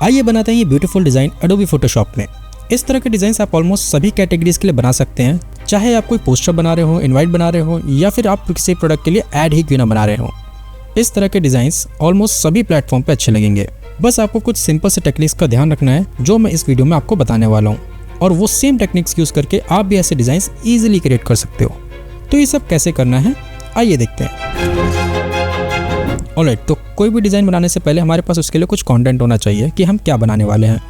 आइए बनाते हैं ये ब्यूटीफुल डिज़ाइन एडोबी फोटोशॉप में। इस तरह के डिज़ाइंस आप ऑलमोस्ट सभी कैटेगरीज के लिए बना सकते हैं, चाहे आप कोई पोस्टर बना रहे हो, इनवाइट बना रहे हो, या फिर आप किसी प्रोडक्ट के लिए ऐड ही क्यों ना बना रहे हो। इस तरह के डिज़ाइंस ऑलमोस्ट सभी प्लेटफॉर्म पे अच्छे लगेंगे। बस आपको कुछ सिंपल से टेक्निक्स का ध्यान रखना है जो मैं इस वीडियो में आपको बताने वाला हूँ, और वो सेम टेक्निक्स यूज़ करके आप भी ऐसे डिज़ाइंस ईजिली क्रिएट कर सकते हो। तो ये सब कैसे करना है आइए देखते हैं। ऑलराइट, तो कोई भी डिज़ाइन बनाने से पहले हमारे पास उसके लिए कुछ कंटेंट होना चाहिए कि हम क्या बनाने वाले हैं।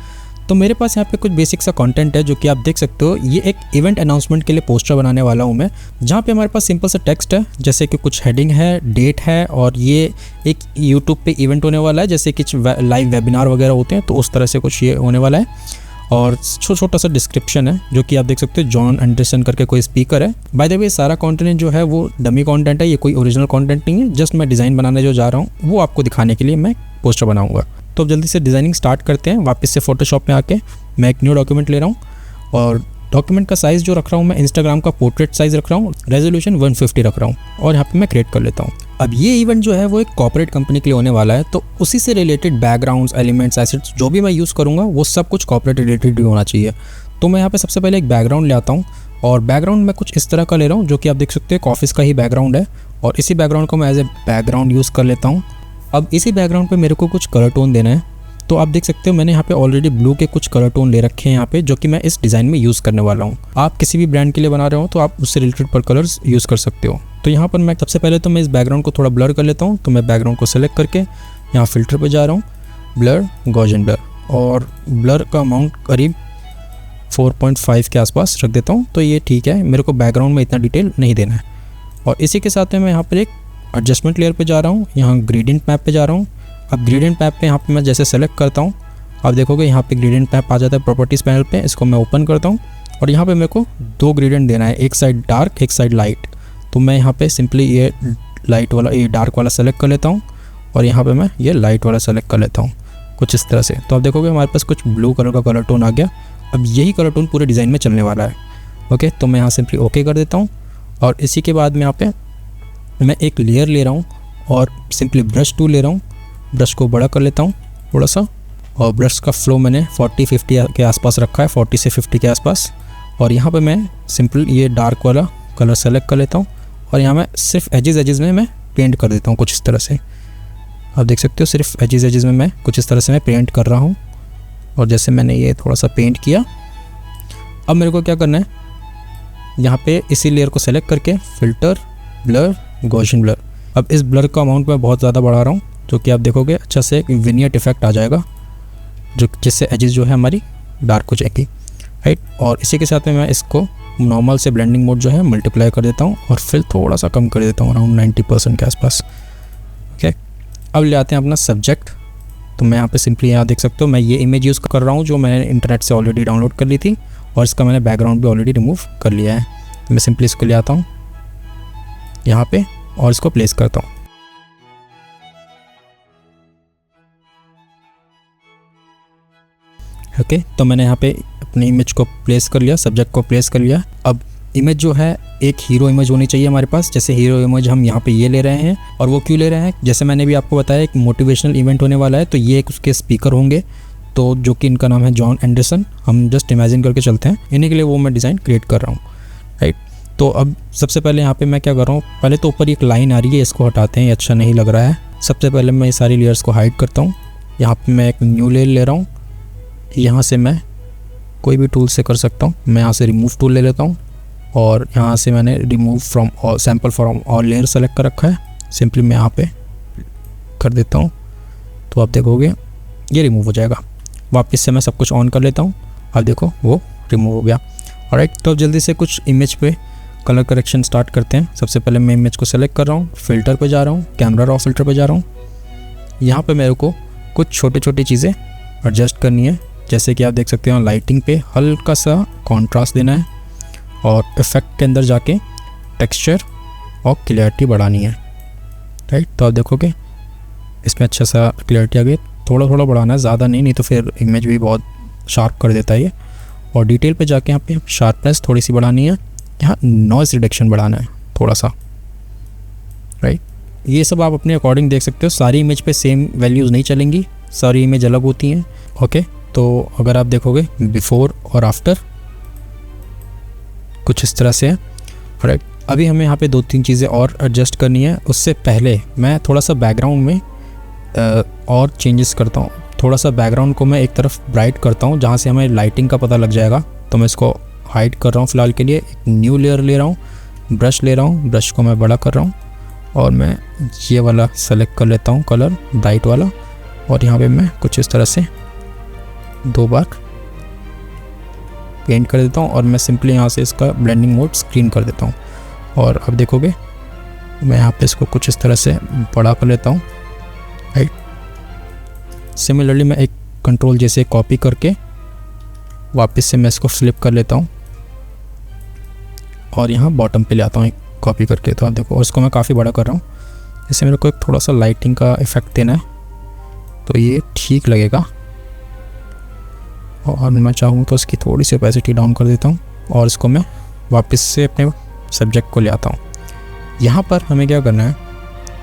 तो मेरे पास यहाँ पे कुछ बेसिक सा कंटेंट है जो कि आप देख सकते हो। ये एक इवेंट अनाउंसमेंट के लिए पोस्टर बनाने वाला हूँ मैं, जहाँ पे हमारे पास सिंपल सा टेक्स्ट है, जैसे कि कुछ हेडिंग है, डेट है, और ये एक यूट्यूब पे इवेंट होने वाला है, जैसे कुछ लाइव वेबिनार वगैरह होते हैं, तो उस तरह से कुछ ये होने वाला है। और छोटा सा डिस्क्रिप्शन है जो कि आप देख सकते हो, जॉन एंडरसन करके कोई स्पीकर है। बाय द वे सारा कंटेंट जो है वो डमी कंटेंट है, ये कोई ओरिजिनल कंटेंट नहीं है, जस्ट मैं डिज़ाइन बनाने जो जा रहा हूँ वो आपको दिखाने के लिए मैं पोस्टर बनाऊंगा। तो अब जल्दी से डिज़ाइनिंग स्टार्ट करते हैं। वापस से फोटोशॉप में आके मैं एक न्यू डॉक्यूमेंट ले रहा हूँ, और डॉक्यूमेंट का साइज़ जो रख रहा हूँ मैं इंस्टाग्राम का पोर्ट्रेट साइज़ रख रहा हूँ, रेजोल्यूशन 150 रख रहा हूँ, और यहाँ पे मैं क्रिएट कर लेता हूँ। अब ये इवेंट जो है वो एक कॉर्पोरेट कंपनी के लिए होने वाला है, तो उसी से रिलेटेड बैकग्राउंड्स, एलिमेंट्स, एसेट्स जो भी मैं यूज़ करूँगा वो सब कुछ कॉर्पोरेट रिलेटेड भी होना चाहिए। तो मैं यहाँ पे सबसे पहले एक बैकग्राउंड ले आता हूँ, और बैकग्राउंड मैं कुछ इस तरह का ले रहा हूँ जो कि आप देख सकते हो एक ऑफिस का ही बैकग्राउंड है, और इसी बैकग्राउंड को मैं एज ए बैकग्राउंड यूज़ कर लेता हूँ। अब इसी बैकग्राउंड पर मेरे को कुछ कलर टोन देना है, तो आप देख सकते हो मैंने यहाँ पे ऑलरेडी ब्लू के कुछ कलर टोन ले रखे हैं यहाँ पे, जो कि मैं इस डिज़ाइन में यूज़ करने वाला हूँ। आप किसी भी ब्रांड के लिए बना रहे हो तो आप उससे रिलेटेड पर कलर्स यूज़ कर सकते हो। तो यहाँ पर मैं सबसे पहले तो मैं इस बैकग्राउंड को थोड़ा ब्लर कर लेता हूँ। तो मैं बैकग्राउंड को सेलेक्ट करके यहाँ फिल्टर पे जा रहा हूँ, ब्लर, गॉसियन ब्लर, और ब्लर का अमाउंट करीब 4.5 के आसपास रख देता हूँ। तो ये ठीक है, मेरे को बैकग्राउंड में इतना डिटेल नहीं देना है। और इसी के साथ में मैं यहाँ पर एक एडजस्टमेंट लेयर पर जा रहा हूँ, यहाँ ग्रेडियंट मैप पर जा रहा हूँ। अब ग्रेडियंट मैप पे यहाँ पे मैं जैसे सेलेक्ट करता हूँ, आप देखोगे यहाँ पे ग्रेडियंट मैप आ जाता है प्रॉपर्टीज़ पैनल पे। इसको मैं ओपन करता हूँ, और यहाँ पे मेरे को दो ग्रेडियंट देना है, एक साइड डार्क, एक साइड लाइट। तो मैं यहाँ पे सिंपली ये लाइट वाला, ये डार्क वाला सेलेक्ट कर लेता हूँ, और यहाँ पे मैं ये लाइट वाला सेलेक्ट कर लेता हूँ कुछ इस तरह से। तो आप देखोगे हमारे पास कुछ ब्लू कलर का कलर टोन आ गया। अब यही कलर टोन पूरे डिज़ाइन में चलने वाला है। ओके, तो मैं यहाँ सिंपली ओके कर देता हूँ, और इसी के बाद में यहाँ पे मैं एक लेयर ले रहा हूँ, और सिंपली ब्रश टूल ले रहा हूँ। ब्रश को बड़ा कर लेता हूँ थोड़ा सा, और ब्रश का फ्लो मैंने 40-50 के आसपास रखा है, 40 से 50 के आसपास। और यहाँ पे मैं सिंपल ये डार्क वाला कलर सेलेक्ट कर लेता हूँ, और यहाँ मैं सिर्फ एजेस में मैं पेंट कर देता हूँ कुछ इस तरह से। आप देख सकते हो सिर्फ एजेस में मैं कुछ इस तरह से मैं पेंट कर रहा हूँ। और जैसे मैंने ये थोड़ा सा पेंट किया, अब मेरे को क्या करना है, यहाँ पे इसी लेयर को सेलेक्ट करके फिल्टर, ब्लर, गॉसियन ब्लर। अब इस ब्लर का अमाउंट मैं बहुत ज़्यादा बढ़ा रहा हूँ, जो कि आप देखोगे अच्छा से एक विनियट इफेक्ट आ जाएगा, जो जिससे एजेस जो है हमारी डार्क हो जाएगी, राइट। और इसी के साथ में मैं इसको नॉर्मल से ब्लेंडिंग मोड जो है मल्टीप्लाई कर देता हूँ, और फिर थोड़ा सा कम कर देता हूँ, अराउंड 90% के आसपास। ओके, अब ले आते हैं अपना सब्जेक्ट। तो मैं यहाँ पे सिंपली यहाँ देख सकते हो मैं ये इमेज यूज़ कर रहा हूँ जो मैंने इंटरनेट से ऑलरेडी डाउनलोड कर ली थी, और इसका मैंने बैकग्राउंड भी ऑलरेडी रिमूव कर लिया है। तो मैं सिंपली इसको ले आता हूँ यहाँ पे, और इसको प्लेस करता हूँ। ओके, तो मैंने यहाँ पे अपनी इमेज को प्लेस कर लिया, सब्जेक्ट को प्लेस कर लिया। अब इमेज जो है एक हीरो इमेज होनी चाहिए हमारे पास। जैसे हीरो इमेज हम यहाँ पे ये ले रहे हैं, और वो क्यों ले रहे हैं, जैसे मैंने भी आपको बताया एक मोटिवेशनल इवेंट होने वाला है, तो ये एक उसके स्पीकर होंगे, तो जो कि इनका नाम है जॉन एंडरसन। हम जस्ट इमेजिन करके चलते हैं, इन्हीं के लिए वो मैं डिज़ाइन क्रिएट कर रहा हूँ, राइट। तो अब सबसे पहले यहाँ पे मैं क्या कर रहा हूँ, पहले तो ऊपर एक लाइन आ रही है, इसको हटाते हैं, ये अच्छा नहीं लग रहा है। सबसे पहले मैं ये सारी लेयर्स को हाइड करता हूँ। यहाँ पे मैं एक न्यू लेयर ले रहा हूँ, यहाँ से मैं कोई भी टूल से कर सकता हूँ। मैं यहाँ से रिमूव टूल ले लेता हूँ, और यहाँ से मैंने remove from sample from all layer select कर रखा है। सिंपली मैं यहाँ पे कर देता हूँ, तो आप देखोगे ये रिमूव हो जाएगा। वापस से मैं सब कुछ ऑन कर लेता हूँ, आप देखो वो रिमूव हो गया। ऑलराइट, तो अब जल्दी से कुछ इमेज पे कलर करेक्शन स्टार्ट करते हैं। सबसे पहले मैं इमेज को सेलेक्ट कर रहा हूँ, फिल्टर पे जा रहा हूँ, कैमरा रॉ फिल्टर पे जा रहा हूँ। यहाँ पे मेरे को कुछ छोटी छोटी चीज़ें एडजस्ट करनी है, जैसे कि आप देख सकते हो लाइटिंग पे हल्का सा कॉन्ट्रास्ट देना है, और इफेक्ट के अंदर जाके टेक्सचर और क्लियरिटी बढ़ानी है, राइट। तो आप देखोगे इसमें अच्छा सा क्लियरिटी आ गई। थोड़ा थोड़ा बढ़ाना है, ज़्यादा नहीं तो फिर इमेज भी बहुत शार्प कर देता है ये। और डिटेल पे जाके यहाँ पे शार्पनेस थोड़ी सी बढ़ानी है, यहाँ नॉइस रिडक्शन बढ़ाना है थोड़ा सा, राइट। ये सब आप अपने अकॉर्डिंग देख सकते हो। सारी इमेज पे सेम वैल्यूज़ नहीं चलेंगी, सारी इमेज अलग होती हैं। ओके, तो अगर आप देखोगे बिफोर और आफ्टर कुछ इस तरह से है। राइट, अभी हमें यहाँ पे 2-3 चीज़ें और एडजस्ट करनी है। उससे पहले मैं थोड़ा सा बैकग्राउंड में और चेंजेस करता हूँ। थोड़ा सा बैकग्राउंड को मैं एक तरफ ब्राइट करता हूँ जहाँ से हमें लाइटिंग का पता लग जाएगा। तो मैं इसको हाइड कर रहा हूँ फ़िलहाल के लिए। एक न्यू लेयर ले रहा हूँ, ब्रश ले रहा हूँ, ब्रश को मैं बड़ा कर रहा हूँ और मैं ये वाला सेलेक्ट कर लेता हूँ कलर ब्राइट वाला, और यहाँ पे मैं कुछ इस तरह से 2 बार पेंट कर देता हूँ और मैं सिंपली यहाँ से इसका ब्लेंडिंग मोड स्क्रीन कर देता हूँ। और अब देखोगे मैं यहाँ पे इसको कुछ इस तरह से बड़ा कर लेता हूँ। राइट, सिमिलरली मैं एक कंट्रोल जैसे कॉपी करके वापस से मैं इसको फ्लिप कर लेता हूँ और यहाँ बॉटम पे ले आता हूँ एक कॉपी करके। तो आप देखो, और इसको मैं काफ़ी बड़ा कर रहा हूँ। इससे मेरे को एक थोड़ा सा लाइटिंग का इफेक्ट देना है तो ये ठीक लगेगा। और मैं चाहूँ तो इसकी थोड़ी सी ओपेसिटी डाउन कर देता हूँ और इसको मैं वापस से अपने सब्जेक्ट को ले आता हूँ। यहाँ पर हमें क्या करना है,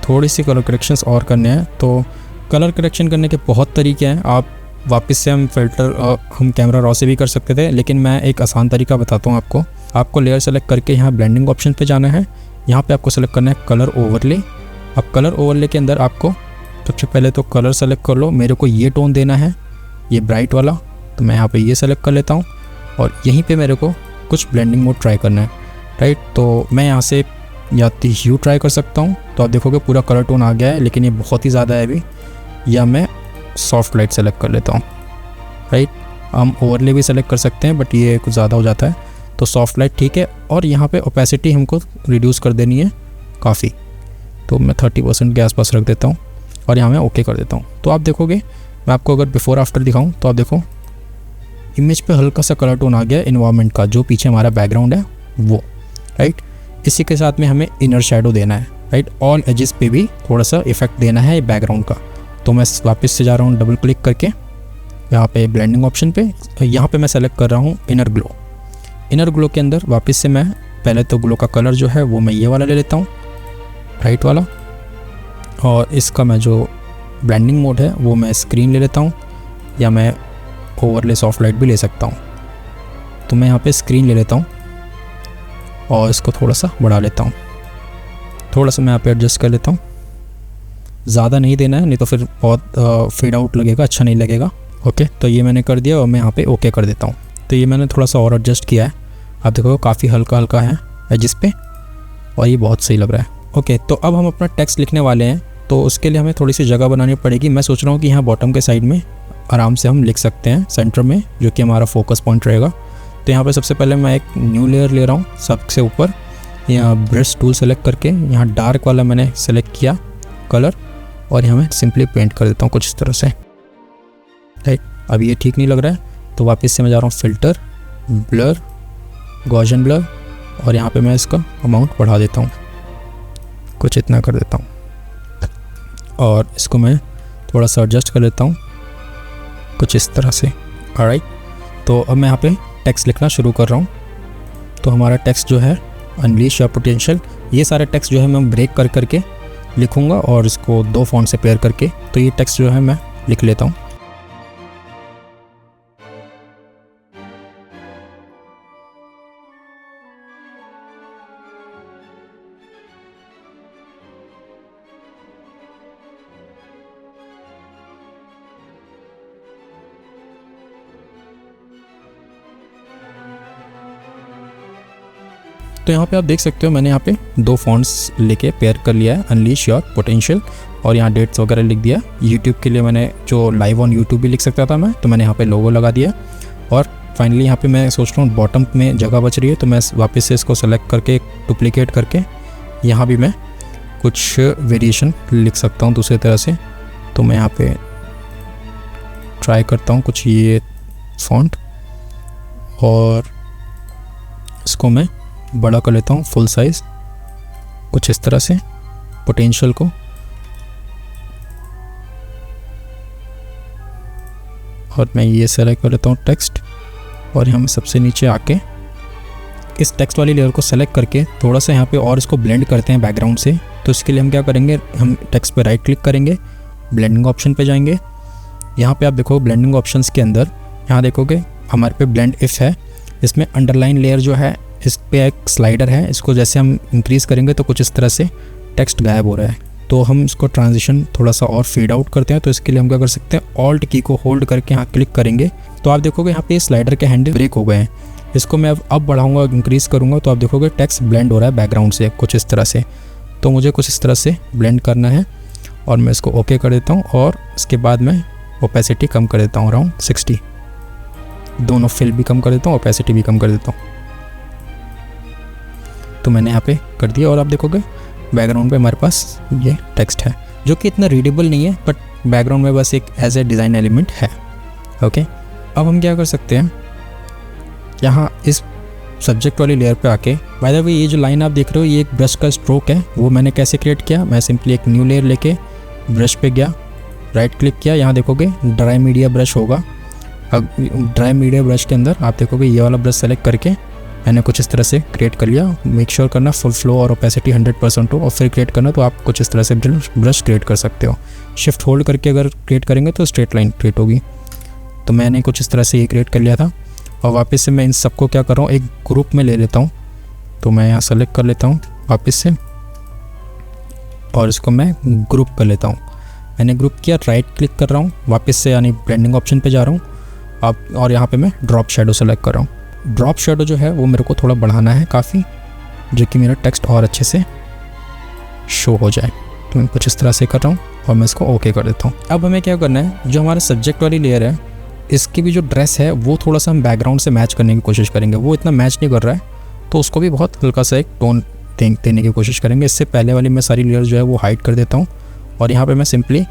थोड़ी सी कलर करेक्शंस और करने हैं। तो कलर करेक्शन करने के बहुत तरीके हैं। आप वापस से हम कैमरा रॉ से भी कर सकते थे, लेकिन मैं एक आसान तरीका बताता हूँ आपको। आपको लेयर सेलेक्ट करके यहाँ ब्लेंडिंग ऑप्शन पे जाना है। यहाँ पे आपको सेलेक्ट करना है कलर ओवरले। अब कलर ओवरले के अंदर आपको सबसे पहले तो कलर सेलेक्ट कर लो। मेरे को ये टोन देना है, ये ब्राइट वाला, तो मैं यहाँ पे ये सेलेक्ट कर लेता हूँ और यहीं पे मेरे को कुछ ब्लेंडिंग मोड ट्राई करना है। राइट, तो मैं यहाँ से या तो ह्यू ट्राई कर सकता हूँ, तो आप देखोगे पूरा कलर टोन आ गया है, लेकिन ये बहुत ही ज़्यादा है अभी। या मैं सॉफ्ट लाइट सेलेक्ट कर लेता हूँ। राइट, हम ओवरले भी सेलेक्ट कर सकते हैं बट ये कुछ ज़्यादा हो जाता है, तो सॉफ्ट लाइट ठीक है। और यहाँ पे ओपेसिटी हमको रिड्यूस कर देनी है काफ़ी, तो मैं 30% के आसपास रख देता हूँ और यहाँ मैं ओके कर देता हूँ। तो आप देखोगे, मैं आपको अगर बिफोर आफ्टर दिखाऊँ तो आप देखो इमेज पे हल्का सा कलर टोन आ गया इन्वायरमेंट का, जो पीछे हमारा बैकग्राउंड है वो। राइट, इसी के साथ में हमें इनर शेडो देना है। राइट, ऑल एजेस पे भी थोड़ा सा इफेक्ट देना है बैकग्राउंड का। तो मैं वापस से जा रहा हूँ डबल क्लिक करके यहाँ पे ब्लेंडिंग ऑप्शन पे। यहाँ पे मैं सेलेक्ट कर रहा हूँ इनर ग्लो। इनर ग्लो के अंदर वापस से मैं पहले तो ग्लो का कलर जो है वो मैं ये वाला ले लेता हूँ, राइट वाला, और इसका मैं जो ब्लेंडिंग मोड है वो मैं स्क्रीन ले लेता हूँ, या मैं ओवरले सॉफ्ट लाइट भी ले सकता हूँ। तो मैं यहाँ पे स्क्रीन ले लेता हूँ और इसको थोड़ा सा बढ़ा लेता हूँ। थोड़ा सा मैं यहाँ पे एडजस्ट कर लेता हूँ, ज़्यादा नहीं देना है, नहीं तो फिर बहुत फेड आउट लगेगा, अच्छा नहीं लगेगा। ओके, तो ये मैंने कर दिया और मैं यहाँ पे ओके कर देता हूँ। तो ये मैंने थोड़ा सा और एडजस्ट किया है। आप देखो काफ़ी हल्का हल्का है एजिस पे और ये बहुत सही लग रहा है। ओके, तो अब हम अपना टेक्स्ट लिखने वाले हैं, तो उसके लिए हमें थोड़ी सी जगह बनानी पड़ेगी। मैं सोच रहा हूँ कि यहाँ बॉटम के साइड में आराम से हम लिख सकते हैं, सेंटर में, जो कि हमारा फोकस पॉइंट रहेगा। तो यहाँ पे सबसे पहले मैं एक न्यू लेयर ले रहा हूँ, सबसे ऊपर यहाँ ब्रश टूल सेलेक्ट करके यहाँ डार्क वाला मैंने सेलेक्ट किया कलर, और यहाँ मैं सिंपली पेंट कर देता हूँ कुछ इस तरह से। राइट, अब ये ठीक नहीं लग रहा है तो वापस से मैं जा रहा हूँ फिल्टर, ब्लर, गॉसियन ब्लर, और यहाँ पे मैं इसका अमाउंट बढ़ा देता हूँ, कुछ इतना कर देता हूँ, और इसको मैं थोड़ा सा एडजस्ट कर लेता हूँ कुछ इस तरह से। ऑलराइट, तो अब मैं यहाँ पे टेक्स्ट लिखना शुरू कर रहा हूँ। तो हमारा टेक्स्ट जो है अनलीश योर पोटेंशियल, ये सारे टेक्स्ट जो है मैं ब्रेक कर करके लिखूँगा और इसको 2 फॉन्ट से पेयर करके, तो ये टेक्स्ट जो है मैं लिख लेता हूँ। तो यहाँ पे आप देख सकते हो मैंने यहाँ पे 2 फॉन्ट्स लेके पेयर कर लिया है, अनलीश योर पोटेंशियल, और यहाँ डेट्स वगैरह लिख दिया। यूट्यूब के लिए मैंने जो लाइव ऑन यूट्यूब भी लिख सकता था मैं, तो मैंने यहाँ पे लोगो लगा दिया। और फाइनली यहाँ पे मैं सोच रहा हूँ बॉटम में जगह बच रही है, तो मैं वापस से इसको सेलेक्ट करके डुप्लीकेट करके यहाँ भी मैं कुछ वेरिएशन लिख सकता हूँ दूसरी तरह से। तो मैं यहाँ पे ट्राई करता हूँ कुछ ये फॉन्ट, और इसको मैं बड़ा कर लेता हूँ फुल साइज़ कुछ इस तरह से, पोटेंशियल को, और मैं ये सेलेक्ट कर लेता हूँ टेक्स्ट, और यहाँ मैं सबसे नीचे आके इस टेक्स्ट वाली लेयर को सेलेक्ट करके थोड़ा सा यहाँ पे और इसको ब्लेंड करते हैं बैकग्राउंड से। तो इसके लिए हम क्या करेंगे, हम टेक्स्ट पे राइट क्लिक करेंगे, ब्लेंडिंग ऑप्शन पे जाएंगे, यहाँ पे आप देखो ब्लेंडिंग ऑप्शंस के अंदर, यहाँ देखोगे हमारे पे ब्लेंड इफ़ है, इसमें अंडरलाइन लेयर जो है इस पे एक स्लाइडर है, इसको जैसे हम इंक्रीज़ करेंगे तो कुछ इस तरह से टेक्स्ट गायब हो रहा है। तो हम इसको ट्रांजिशन थोड़ा सा और फेड आउट करते हैं। तो इसके लिए हम क्या कर सकते हैं, ऑल्ट की को होल्ड करके यहाँ क्लिक करेंगे तो आप देखोगे यहाँ पे स्लाइडर के हैंडल ब्रेक हो गए हैं। इसको मैं अब बढ़ाऊंगा, इंक्रीज़ करूँगा तो आप देखोगे टेक्स्ट ब्लेंड हो रहा है बैकग्राउंड से कुछ इस तरह से। तो मुझे कुछ इस तरह से ब्लेंड करना है और मैं इसको ओके कर देता हूँ और इसके बाद मैं ओपेसिटी कम कर देता हूँ अराउंड 60। दोनों फिल भी कम कर देता हूँ, ओपेसिटी भी कम कर देता हूँ। तो मैंने यहाँ पे कर दिया और आप देखोगे बैकग्राउंड पे हमारे पास ये टेक्स्ट है जो कि इतना रीडेबल नहीं है, बट बैकग्राउंड में बस एक एज ए डिज़ाइन एलिमेंट है। ओके, अब हम क्या कर सकते हैं, यहाँ इस सब्जेक्ट वाली लेयर पे आके, बाय द वे ये जो लाइन आप देख रहे हो ये एक ब्रश का स्ट्रोक है। वो मैंने कैसे क्रिएट किया, मैं सिंपली एक न्यू लेयर लेके ब्रश पे गया, राइट क्लिक किया, यहाँ देखोगे ड्राई मीडिया ब्रश होगा। अब ड्राई मीडिया ब्रश के अंदर आप देखोगे ये वाला ब्रश सेलेक्ट करके मैंने कुछ इस तरह से क्रिएट कर लिया। मेक श्योर करना फुल फ्लो और ओपेसिटी 100% हो और फिर क्रिएट करना, तो आप कुछ इस तरह से ब्रश क्रिएट कर सकते हो। शिफ्ट होल्ड करके अगर क्रिएट करेंगे तो स्ट्रेट लाइन क्रिएट होगी। तो मैंने कुछ इस तरह से ये क्रिएट कर लिया था और वापस से मैं इन सबको क्या कर रहा हूँ, एक ग्रुप में ले लेता हूँ। तो मैं यहाँ सेलेक्ट कर लेता हूँ वापस से और इसको मैं ग्रुप कर लेता हूँ। मैंने ग्रुप किया, राइट क्लिक कर रहा हूँ वापस से, यानी ब्लेंडिंग ऑप्शन पे जा रहा हूँ आप, और यहाँ पे मैं ड्रॉप शेडो सेलेक्ट कर रहा हूँ। ड्रॉप शेडो जो है वो मेरे को थोड़ा बढ़ाना है काफ़ी, जो कि मेरा टेक्स्ट और अच्छे से शो हो जाए। तो मैं कुछ इस तरह से कर रहा हूँ और मैं इसको ओके कर देता हूँ। अब हमें क्या करना है, जो हमारा सब्जेक्ट वाली लेयर है इसकी भी जो ड्रेस है वो थोड़ा सा हम बैकग्राउंड से मैच करने की कोशिश करेंगे। वो इतना मैच नहीं कर रहा है तो उसको भी बहुत हल्का सा एक टोन देने की कोशिश करेंगे। इससे पहले वाली मैं सारी लेयर जो है वो हाइड कर देता हूँ और यहाँ पे मैं सिंपली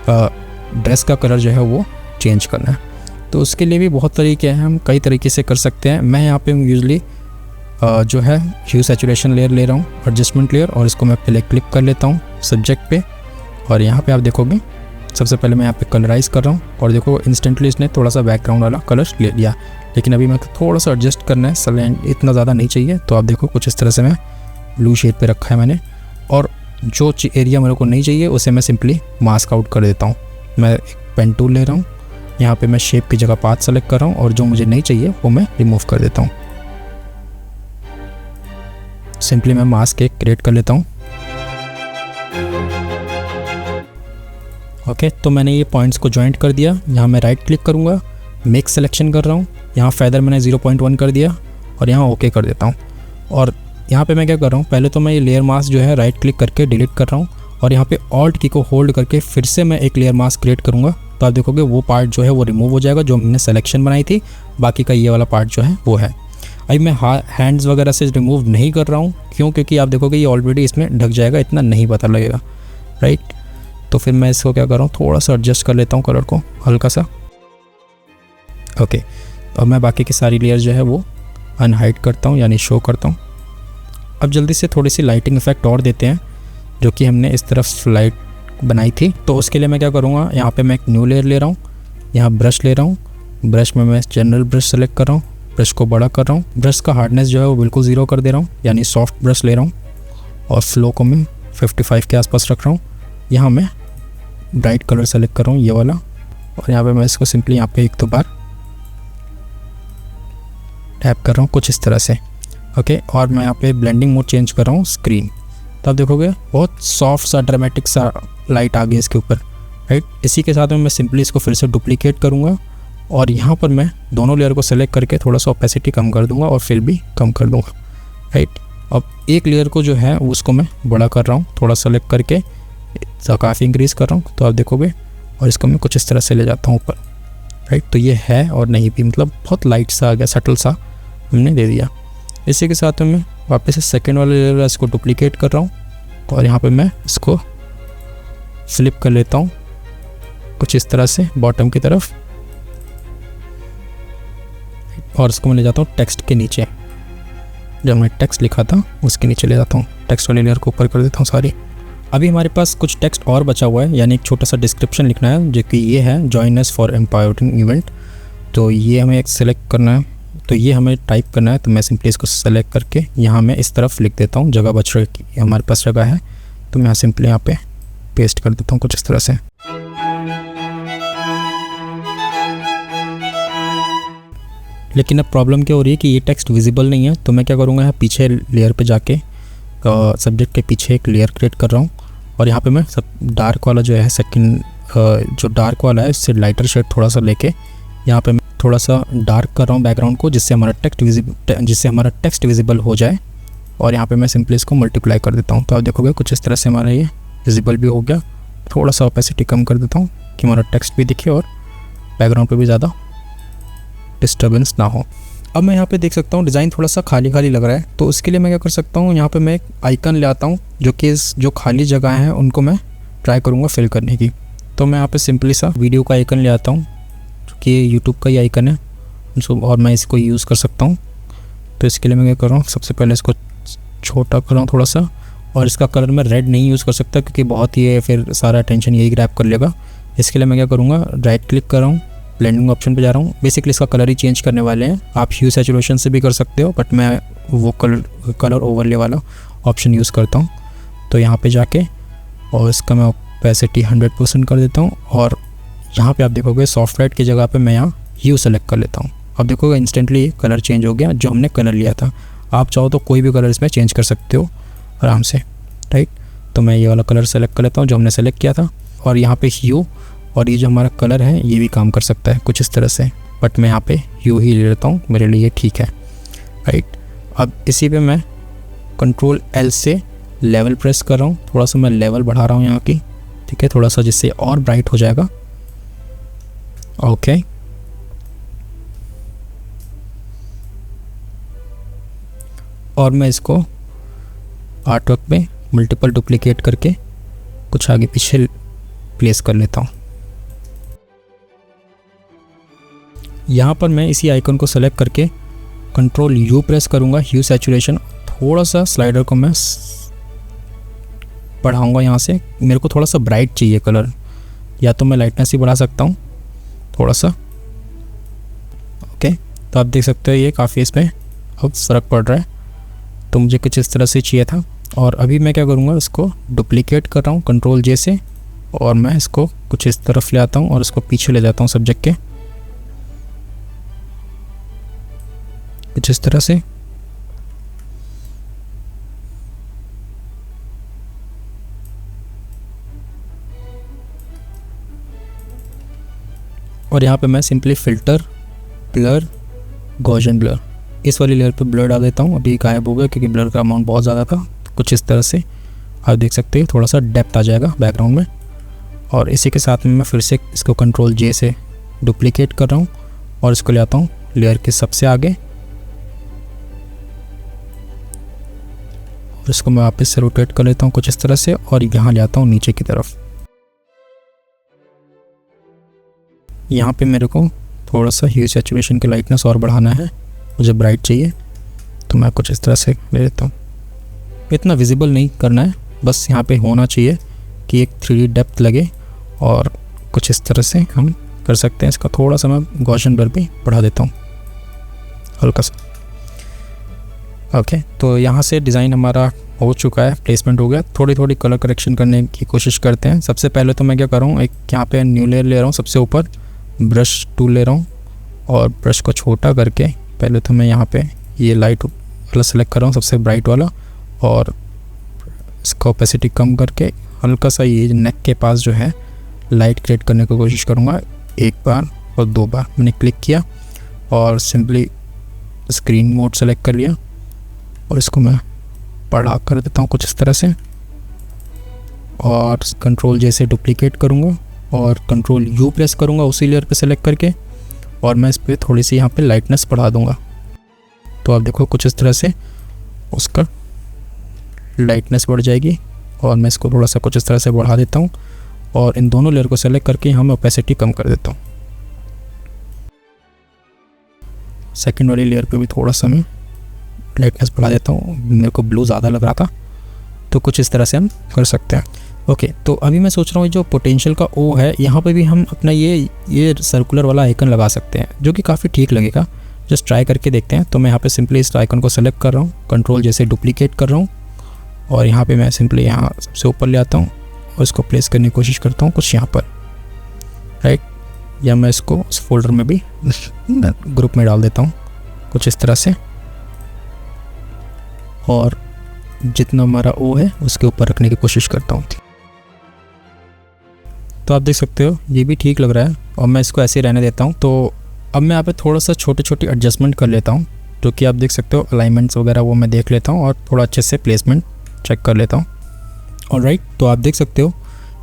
ड्रेस का कलर जो है वो चेंज करना है। तो उसके लिए भी बहुत तरीके हैं, हम कई तरीके से कर सकते हैं। मैं यहाँ पे यूजली जो है ह्यू सैचुरेशन लेयर ले रहा हूँ, एडजस्टमेंट लेयर, और इसको मैं पहले क्लिक कर लेता हूँ सब्जेक्ट पे और यहाँ पे आप देखोगे सबसे पहले मैं यहाँ पे कलराइज कर रहा हूँ और देखो इंस्टेंटली इसने थोड़ा सा बैकग्राउंड वाला कलर ले लिया। लेकिन अभी मैं थोड़ा सा एडजस्ट करना है, सलेंट इतना ज़्यादा नहीं चाहिए। तो आप देखो कुछ इस तरह से मैं ब्लू शेड पे रखा है मैंने, और जो एरिया मेरे को नहीं चाहिए उसे मैं सिंपली मास्क आउट कर देता हूँ। मैं एक पेन टूल ले रहा हूँ, यहाँ पे मैं शेप की जगह पाथ सेलेक्ट कर रहा हूँ और जो मुझे नहीं चाहिए वो मैं रिमूव कर देता हूँ। सिंपली मैं मास्क एक क्रिएट कर लेता हूँ। ओके, तो मैंने ये पॉइंट्स को ज्वाइंट कर दिया। यहाँ मैं राइट क्लिक करूँगा, मेक सिलेक्शन कर रहा हूँ, यहाँ फेदर मैंने 0.1 कर दिया और यहाँ ओके कर देता हूँ। और यहाँ पे मैं क्या कर रहा हूँ, पहले तो मैं ये लेयर मास्क जो है राइट क्लिक करके डिलीट कर रहा हूँ और यहाँ पे ऑल्ट की को होल्ड करके फिर से मैं एक लेयर मास्क क्रिएट करूँगा। तो आप देखोगे वो पार्ट जो है वो रिमूव हो जाएगा जो हमने सिलेक्शन बनाई थी, बाकी का ये वाला पार्ट जो है वो है। अभी मैं हैंड्स वगैरह से रिमूव नहीं कर रहा हूँ, क्यों, क्योंकि आप देखोगे ये ऑलरेडी इसमें ढक जाएगा, इतना नहीं पता लगेगा, राइट। तो फिर मैं इसको क्या कर रहा हूँ, थोड़ा सा एडजस्ट कर लेता हूँ कलर को हल्का सा। ओके, अब मैं बाकी की सारी लेयर जो है वो अनहाइड करता हूँ, यानी शो करता हूँ। अब जल्दी से थोड़ी सी लाइटिंग इफेक्ट और देते हैं, जो कि हमने इस तरफ लाइट बनाई थी। तो उसके लिए मैं क्या करूँगा, यहाँ पे मैं एक न्यू लेयर ले रहा हूँ, यहाँ ब्रश ले रहा हूँ, ब्रश में मैं जनरल ब्रश सेलेक्ट कर रहा हूँ, ब्रश को बड़ा कर रहा हूँ, ब्रश का हार्डनेस जो है वो बिल्कुल 0 कर दे रहा हूँ, यानी सॉफ्ट ब्रश ले रहा हूँ, और फ्लो को मैं 55 के आसपास रख रहा हूँ। यहाँ मैं ब्राइट कलर सेलेक्ट कर रहा हूँ, ये वाला, और यहाँ पे मैं इसको सिंपली यहाँ पे 1-2 बार टैप कर रहा हूँ कुछ इस तरह से। ओके, और मैं यहाँ पे ब्लेंडिंग मोड चेंज कर रहा हूँ स्क्रीन। तो आप देखोगे बहुत सॉफ्ट सा ड्रामेटिक सा लाइट आ गया इसके ऊपर, राइट। इसी के साथ में मैं सिंपली इसको फिर से डुप्लीकेट करूँगा और यहाँ पर मैं दोनों लेयर को सेलेक्ट करके थोड़ा सा ओपेसिटी कम कर दूँगा और फिल भी कम कर दूँगा, राइट। अब एक लेयर को जो है उसको मैं बड़ा कर रहा हूँ, थोड़ा सेलेक्ट करके काफ़ी इंक्रीज़ कर रहा हूँ। तो आप देखोगे, और इसको मैं कुछ इस तरह से ले जाता हूँ ऊपर, राइट। तो ये है और नहीं भी, मतलब बहुत लाइट सा आ गया, सटल सा हमने दे दिया। इसी के साथ में मैं वापस से सेकेंड वाले लेयर इसको डुप्लीकेट कर रहा हूँ और यहाँ पे मैं इसको फ्लिप कर लेता हूँ कुछ इस तरह से बॉटम की तरफ, और इसको मैं ले जाता हूँ टेक्स्ट के नीचे। जब मैं टेक्स्ट लिखा था उसके नीचे ले जाता हूँ, टेक्स्ट वाली लेयर को ऊपर कर देता हूँ सारी। अभी हमारे पास कुछ टेक्स्ट और बचा हुआ है, यानी एक छोटा सा डिस्क्रिप्शन लिखना है, जो कि ये है, join us for empowering event. तो ये हमें एक सेलेक्ट करना है, तो ये हमें टाइप करना है। तो मैं सिंपली इसको सेलेक्ट करके यहाँ मैं इस तरफ लिख देता हूँ, जगह बच रही है हमारे पास जगह है, तो मैं यहाँ सिंपली यहाँ पे पेस्ट कर देता हूँ कुछ इस तरह से। लेकिन अब प्रॉब्लम क्या हो रही है कि ये टेक्स्ट विजिबल नहीं है। तो मैं क्या करूँगा, यहाँ पीछे लेयर पे जाके सब्जेक्ट के पीछे एक लेयर क्रिएट कर रहा हूँ और यहाँ पे मैं सब डार्क वाला जो है सेकंड जो डार्क वाला है इससे लाइटर शेड थोड़ा सा लेके यहाँ पे मैं थोड़ा सा डार्क कर रहा हूँ बैकग्राउंड को, जिससे हमारा टेक्स्ट विजिबल हो जाए। और यहाँ पे मैं सिंपली इसको मल्टीप्लाई कर देता हूँ। तो आप देखोगे कुछ इस तरह से हमारा ये विजिबल भी हो गया। थोड़ा सा ओपेसिटी कम कर देता हूँ कि हमारा टेक्स्ट भी दिखे और बैकग्राउंड पे भी ज़्यादा डिस्टर्बेंस ना हो। अब मैं यहाँ पे देख सकता हूँ डिज़ाइन थोड़ा सा खाली खाली लग रहा है। तो उसके लिए मैं क्या कर सकता हूँ, यहाँ पे मैं एक आइकन ले आता हूँ जो कि जो खाली जगह है उनको मैं ट्राई करूँगा फिल करने की। तो मैं यहाँ पे सिंपली सा वीडियो का आइकन ले आता हूँ जो कि यूट्यूब का ही आइकन है और मैं इसको यूज़ कर सकता हूँ। तो इसके लिए मैं क्या कर रहा हूँ, सबसे पहले इसको छोटा कर रहा हूँ थोड़ा सा, और इसका कलर मैं रेड नहीं यूज़ कर सकता क्योंकि बहुत ही फिर सारा अटेंशन यही ग्रैब कर लेगा। इसके लिए मैं क्या करूँगा, राइट क्लिक कर रहा हूँ, ब्लेंडिंग ऑप्शन पे जा रहा हूँ। बेसिकली इसका कलर ही चेंज करने वाले हैं। आप ह्यू सैचुरेशन से भी कर सकते हो, बट मैं वो कलर ओवरले वाला ऑप्शन यूज़ करता हूँ। तो यहाँ पे जाके और इसका मैं ओपेसिटी 100% कर देता हूँ और यहाँ पे आप देखोगे सॉफ्ट लाइट की जगह पे मैं यहाँ ह्यू सेलेक्ट कर लेता हूँ। अब देखोगे इंस्टेंटली कलर चेंज हो गया जो हमने कलर लिया था। आप चाहो तो कोई भी कलर इसमें चेंज कर सकते हो आराम से, राइट। तो मैं ये वाला कलर सेलेक्ट कर लेता हूँ जो हमने सेलेक्ट किया था, और यहाँ पे ह्यू और ये जो हमारा कलर है ये भी काम कर सकता है कुछ इस तरह से, बट मैं यहाँ पे ह्यू ही ले लेता हूँ, मेरे लिए ठीक है, राइट। अब इसी पे मैं कंट्रोल L से लेवल प्रेस कर रहा हूँ। थोड़ा सा मैं लेवल बढ़ा रहा हूँ यहाँ की, ठीक है, थोड़ा सा, जिससे और ब्राइट हो जाएगा। ओके, और मैं इसको आर्टवर्क में मल्टीपल डुप्लीकेट करके कुछ आगे पीछे प्लेस कर लेता हूँ। यहाँ पर मैं इसी आइकन को सेलेक्ट करके कंट्रोल U प्रेस करूँगा, ह्यू सैचुरेशन, थोड़ा सा स्लाइडर को मैं बढ़ाऊँगा यहाँ से। मेरे को थोड़ा सा ब्राइट चाहिए कलर, या तो मैं लाइटनेस ही बढ़ा सकता हूँ थोड़ा सा। ओके, तो आप देख सकते हो ये काफ़ी इसमें अब फ़र्क पड़ रहा है। तो मुझे कुछ इस तरह से चाहिए था, और अभी मैं क्या करूँगा, इसको डुप्लीकेट कर रहा हूँ कंट्रोल J से, और मैं इसको कुछ इस तरफ ले आता हूँ और इसको पीछे ले जाता हूँ सब्जेक्ट के, कुछ इस तरह से। और यहाँ पे मैं simply filter, blur, Gaussian blur, इस वाली लेयर पे ब्लर डाल देता हूँ। अभी गायब हो गया क्योंकि ब्लर का अमाउंट बहुत ज़्यादा था। कुछ इस तरह से आप देख सकते हैं थोड़ा सा डेप्थ आ जाएगा बैकग्राउंड में। और इसी के साथ में मैं फिर से इसको कंट्रोल J से डुप्लीकेट कर रहा हूँ और इसको ले आता हूँ लेयर के सबसे आगे, और इसको मैं वापस से रोटेट कर लेता हूँ कुछ इस तरह से, और यहाँ ले आता हूँ नीचे की तरफ। यहाँ पे मेरे को थोड़ा सा ह्यू सैचुरेशन की लाइटनेस और बढ़ाना है, मुझे ब्राइट चाहिए, तो मैं कुछ इस तरह से ले लेता हूँ। इतना विजिबल नहीं करना है, बस यहाँ पे होना चाहिए कि एक 3D डेप्थ लगे, और कुछ इस तरह से हम कर सकते हैं। इसका थोड़ा सा मैं गॉसियन ब्लर भी बढ़ा देता हूँ हल्का सा। ओके, तो यहाँ से डिज़ाइन हमारा हो चुका है, प्लेसमेंट हो गया। थोड़ी थोड़ी कलर करेक्शन करने की कोशिश करते हैं। सबसे पहले तो मैं क्या कर रहा हूँ, एक यहाँ पे न्यू लेयर ले रहा हूँ, सबसे ऊपर ब्रश टूल ले रहा हूँ और ब्रश को छोटा करके पहले तो मैं यहाँ पे ये लाइट वाला सेलेक्ट कर रहा हूँ, सबसे ब्राइट वाला, और इसका ओपेसिटी कम करके हल्का सा ये नेक के पास जो है लाइट क्रिएट करने की कोशिश करूँगा। एक बार और दो बार मैंने क्लिक किया और सिंपली स्क्रीन मोड सेलेक्ट कर लिया, और इसको मैं बड़ा कर देता हूँ कुछ इस तरह से, और कंट्रोल जैसे डुप्लीकेट करूँगा और कंट्रोल U प्रेस करूँगा उसी लेयर पे सेलेक्ट करके, और मैं इस पर थोड़ी सी यहाँ पे लाइटनेस बढ़ा दूँगा। तो आप देखो कुछ इस तरह से उसका लाइटनेस बढ़ जाएगी, और मैं इसको थोड़ा सा कुछ इस तरह से बढ़ा देता हूँ, और इन दोनों लेयर को सेलेक्ट करके यहाँ मैं ओपेसिटी कम कर देता हूँ। सेकंड वाली लेयर पे भी थोड़ा सा मैं लाइटनेस बढ़ा देता हूँ, मेरे को ब्लू ज़्यादा लग रहा था, तो कुछ इस तरह से हम कर सकते हैं। ओके, तो अभी मैं सोच रहा हूँ जो पोटेंशियल का O है यहाँ पे भी हम अपना ये सर्कुलर वाला आइकन लगा सकते हैं, जो कि काफ़ी ठीक लगेगा। जस्ट ट्राई करके देखते हैं। तो मैं यहाँ पे सिंपली इस आइकन को सेलेक्ट कर रहा हूँ, कंट्रोल जैसे डुप्लीकेट कर रहा हूँ, और यहाँ पे मैं सिंपली यहाँ सबसे ऊपर ले आता हूँ और इसको प्लेस करने की कोशिश करता हूँ कुछ यहाँ पर, राइट। या मैं इसको उस फोल्डर में भी ग्रुप में डाल देता हूँ कुछ इस तरह से, और जितना हमारा ओ है उसके ऊपर रखने की कोशिश करता हूँ। तो आप देख सकते हो ये भी ठीक लग रहा है और मैं इसको ऐसे ही रहने देता हूँ। तो अब मैं यहाँ पे थोड़ा सा छोटे छोटे एडजस्टमेंट कर लेता हूँ, जो कि आप देख सकते हो अलाइनमेंट्स वगैरह वो मैं देख लेता हूँ और थोड़ा अच्छे से प्लेसमेंट चेक कर लेता हूँ। ऑलराइट, तो आप देख सकते हो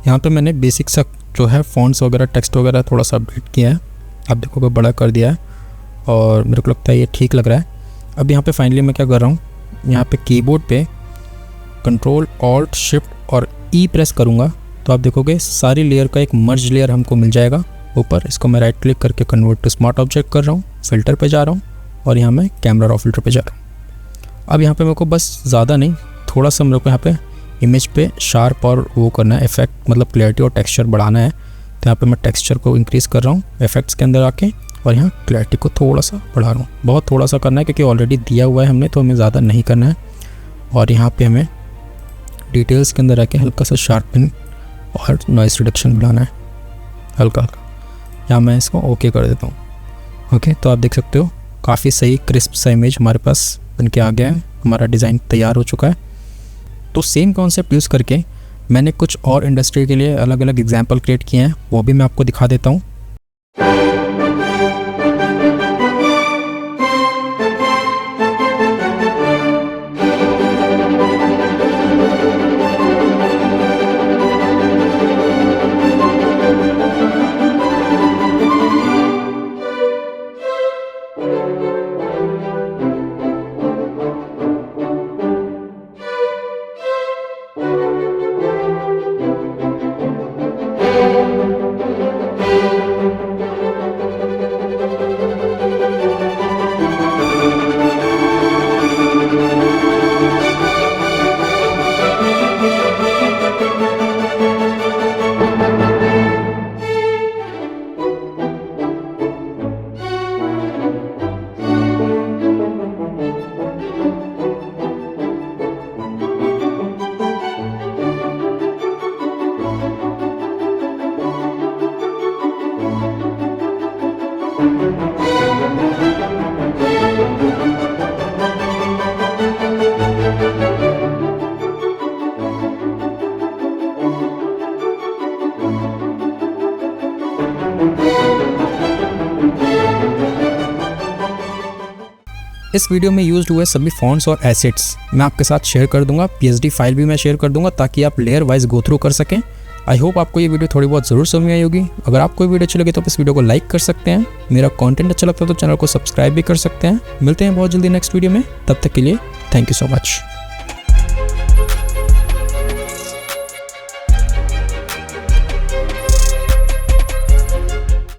यहाँ पे मैंने बेसिक सा जो है फ़ॉन्ट्स वगैरह टेक्स्ट वगैरह थोड़ा सा अपडेट किया है, आप देखोगे बड़ा कर दिया है और मेरे को लगता है ये ठीक लग रहा है। अब यहाँ पे फाइनली मैं क्या कर रहा हूँ, यहाँ पे कीबोर्ड पे कंट्रोल ऑल्ट शिफ्ट और ई प्रेस करूँगा तो आप देखोगे सारी लेयर का एक मर्ज लेयर हमको मिल जाएगा ऊपर। इसको मैं राइट क्लिक करके कन्वर्ट टू स्मार्ट ऑब्जेक्ट कर रहा हूँ, फिल्टर पे जा रहा हूँ और यहाँ मैं कैमरा रॉ फिल्टर पे जा रहा हूँ। अब यहाँ पे मेरे को बस ज़्यादा नहीं, थोड़ा सा मेरे को यहाँ पे इमेज पे शार्प और वो करना है, इफेक्ट मतलब क्लैरिटी और टेक्सचर बढ़ाना है। तो यहाँ पे मैं टेक्सचर को इंक्रीज़ कर रहा हूँ इफेक्ट्स के अंदर आके, और यहाँ क्लैरिटी को थोड़ा सा बढ़ा रहा हूँ। बहुत थोड़ा सा करना है क्योंकि ऑलरेडी दिया हुआ है हमने, तो हमें ज़्यादा नहीं करना है। और यहाँ पे हमें डिटेल्स के अंदर आके हल्का सा शार्पन और नॉइस रिडक्शन बढ़ाना है हल्का हल्का। यहाँ मैं इसको ओके कर देता हूँ। ओके, तो आप देख सकते हो काफ़ी सही क्रिस्प सा इमेज हमारे पास बन के आ गया है, हमारा डिज़ाइन तैयार हो चुका है। तो सेम कॉन्सेप्ट यूज़ करके मैंने कुछ और इंडस्ट्री के लिए अलग अलग एग्जाम्पल क्रिएट किए हैं, वो भी मैं आपको दिखा देता हूँ। इस वीडियो में यूज्ड हुए सभी फॉन्ट्स और एसेट्स मैं आपके साथ शेयर कर दूंगा, PSD फाइल भी मैं शेयर कर दूंगा ताकि आप लेयर वाइज गो थ्रू कर सकें। आई होप आपको ये वीडियो थोड़ी बहुत ज़रूर समझ में आई होगी। अगर आपको ये वीडियो अच्छी लगे तो इस वीडियो को लाइक कर सकते हैं, मेरा कंटेंट अच्छा लगता है तो चैनल को सब्सक्राइब भी कर सकते हैं। मिलते हैं बहुत जल्दी नेक्स्ट वीडियो में, तब तक के लिए थैंक यू सो मच।